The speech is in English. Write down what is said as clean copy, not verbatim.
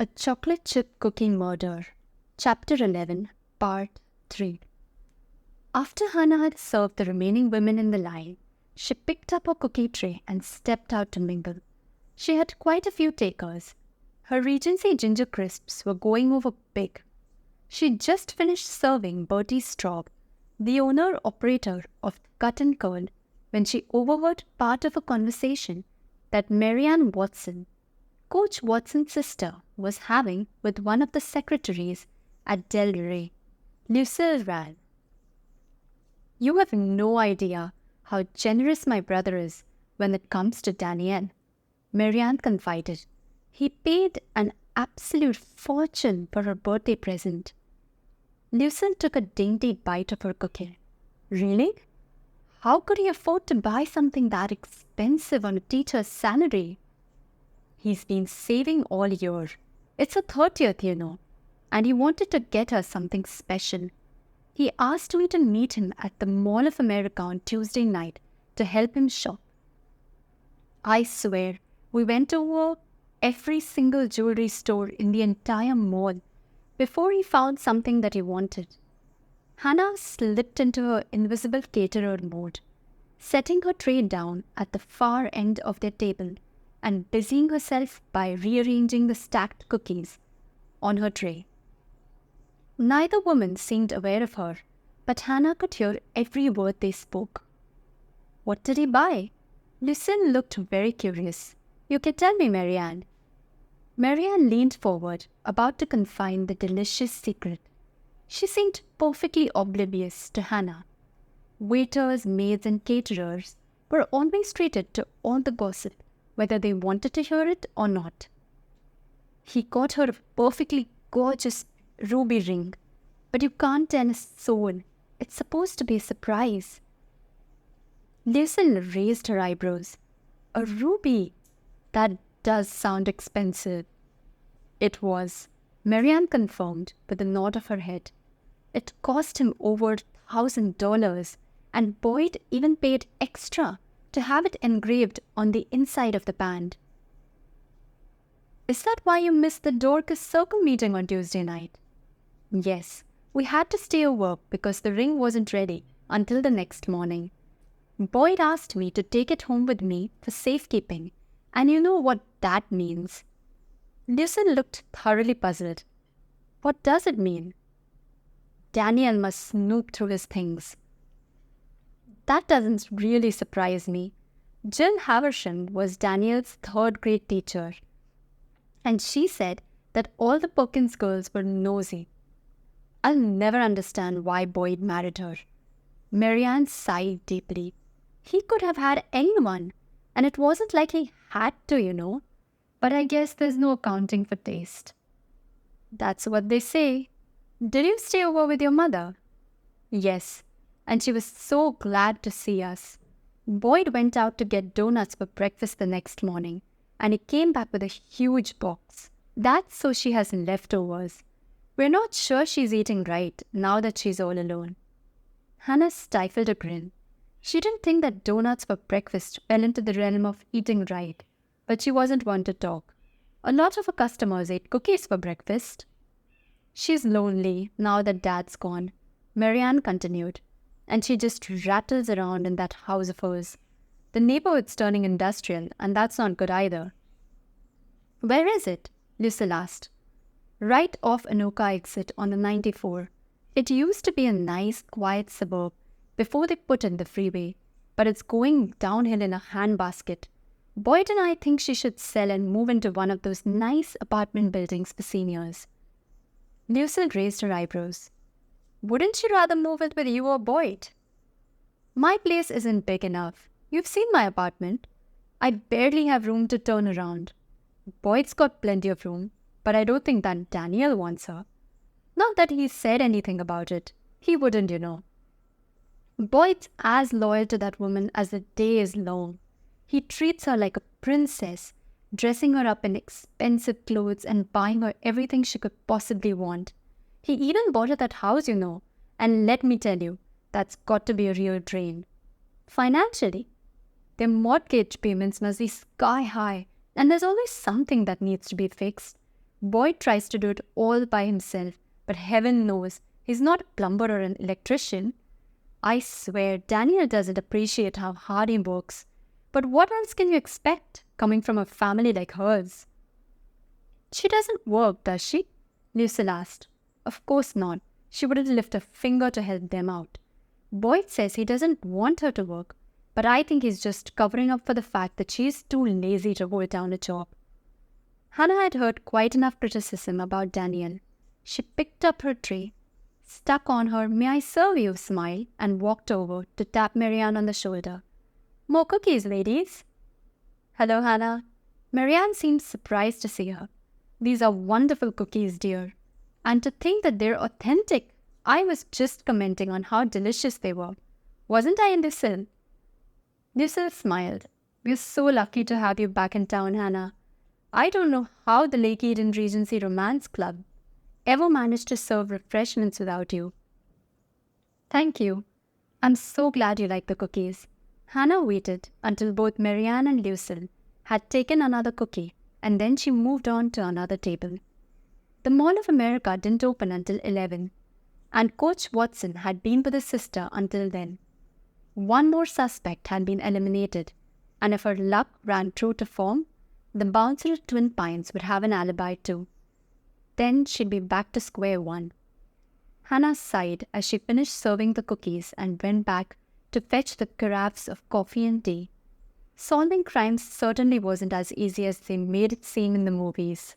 A Chocolate Chip Cookie Murder, Chapter 11, Part 3. After Hannah had served the remaining women in the line, she picked up her cookie tray and stepped out to mingle. She had quite a few takers. Her Regency ginger crisps were going over big. She'd just finished serving Bertie Straub, the owner-operator of Cut and Curl, when she overheard part of a conversation that Marianne Watson, Coach Watson's sister, was having with one of the secretaries at Del Rey, Lucille Rall. "You have no idea how generous my brother is when it comes to Danielle," Marianne confided. "He paid an absolute fortune for her birthday present." Lucille took a dainty bite of her cookie. "Really? How could he afford to buy something that expensive on a teacher's salary?" "He's been saving all year. It's her 30th, you know, and he wanted to get her something special. He asked me to meet him at the Mall of America on Tuesday night to help him shop. I swear, we went over every single jewelry store in the entire mall before he found something that he wanted." Hannah slipped into her invisible caterer mode, setting her tray down at the far end of their table and busying herself by rearranging the stacked cookies on her tray. Neither woman seemed aware of her, but Hannah could hear every word they spoke. "What did he buy?" Lucille looked very curious. "You can tell me, Marianne." Marianne leaned forward, about to confide the delicious secret. She seemed perfectly oblivious to Hannah. Waiters, maids, and caterers were always treated to all the gossip, whether they wanted to hear it or not. "He got her a perfectly gorgeous ruby ring, but you can't tell a soul. It's supposed to be a surprise." Lucille raised her eyebrows. "A ruby? That does sound expensive." "It was," Marianne confirmed with a nod of her head. "It cost him over $1,000, and Boyd even paid extra to have it engraved on the inside of the band." "Is that why you missed the Dorcas Circle meeting on Tuesday night?" "Yes, we had to stay over because the ring wasn't ready until the next morning. Boyd asked me to take it home with me for safekeeping, and you know what that means." Lucille looked thoroughly puzzled. "What does it mean?" "Danielle must snoop through his things." "That doesn't really surprise me. Jill Haversham was Danielle's third-grade teacher, and she said that all the Perkins girls were nosy. I'll never understand why Boyd married her." Marianne sighed deeply. "He could have had anyone, and it wasn't like he had to, you know. But I guess there's no accounting for taste." "That's what they say. Did you stay over with your mother?" "Yes, and she was so glad to see us. Boyd went out to get donuts for breakfast the next morning, and he came back with a huge box. That's so she has leftovers. We're not sure she's eating right now that she's all alone." Hannah stifled a grin. She didn't think that donuts for breakfast fell into the realm of eating right, but she wasn't one to talk. A lot of her customers ate cookies for breakfast. "She's lonely now that Dad's gone," Marianne continued, "and she just rattles around in that house of hers. The neighborhood's turning industrial, and that's not good either." "Where is it?" Lucille asked. "Right off Anoka exit on the 94. It used to be a nice, quiet suburb before they put in the freeway, but it's going downhill in a handbasket. Boyd and I think she should sell and move into one of those nice apartment buildings for seniors." Lucille raised her eyebrows. "Wouldn't she rather move it with you or Boyd?" "My place isn't big enough. You've seen my apartment. I barely have room to turn around. Boyd's got plenty of room, but I don't think that Danielle wants her. Not that he said anything about it. He wouldn't, you know. Boyd's as loyal to that woman as the day is long. He treats her like a princess, dressing her up in expensive clothes and buying her everything she could possibly want. He even bought her that house, you know, and let me tell you, that's got to be a real drain. Financially, their mortgage payments must be sky high, and there's always something that needs to be fixed. Boyd tries to do it all by himself, but heaven knows he's not a plumber or an electrician. I swear Daniel doesn't appreciate how hard he works. But what else can you expect, coming from a family like hers? She doesn't work, does she? Lucille asked. Of course not. She wouldn't lift a finger to help them out. Boyd says he doesn't want her to work, but I think he's just covering up for the fact that she's too lazy to hold down a job. Hannah had heard quite enough criticism about Daniel. She picked up her tray, stuck on her "May I serve you" smile, and walked over to tap Marianne on the shoulder. More cookies, ladies. Hello, Hannah. Marianne seemed surprised to see her. These are wonderful cookies, dear. And to think that they're authentic. I was just commenting on how delicious they were. Wasn't I, Lucille? Lucille smiled. We're so lucky to have you back in town, Hannah. I don't know how the Lake Eden Regency Romance Club ever managed to serve refreshments without you. Thank you. I'm so glad you like the cookies. Hannah waited until both Marianne and Lucille had taken another cookie, and then she moved on to another table. The Mall of America didn't open until 11, and Coach Watson had been with his sister until then. One more suspect had been eliminated, and if her luck ran true to form, the bouncer at Twin Pines would have an alibi too. Then she'd be back to square one. Hannah sighed as she finished serving the cookies and went back to fetch the carafes of coffee and tea. Solving crimes certainly wasn't as easy as they made it seem in the movies.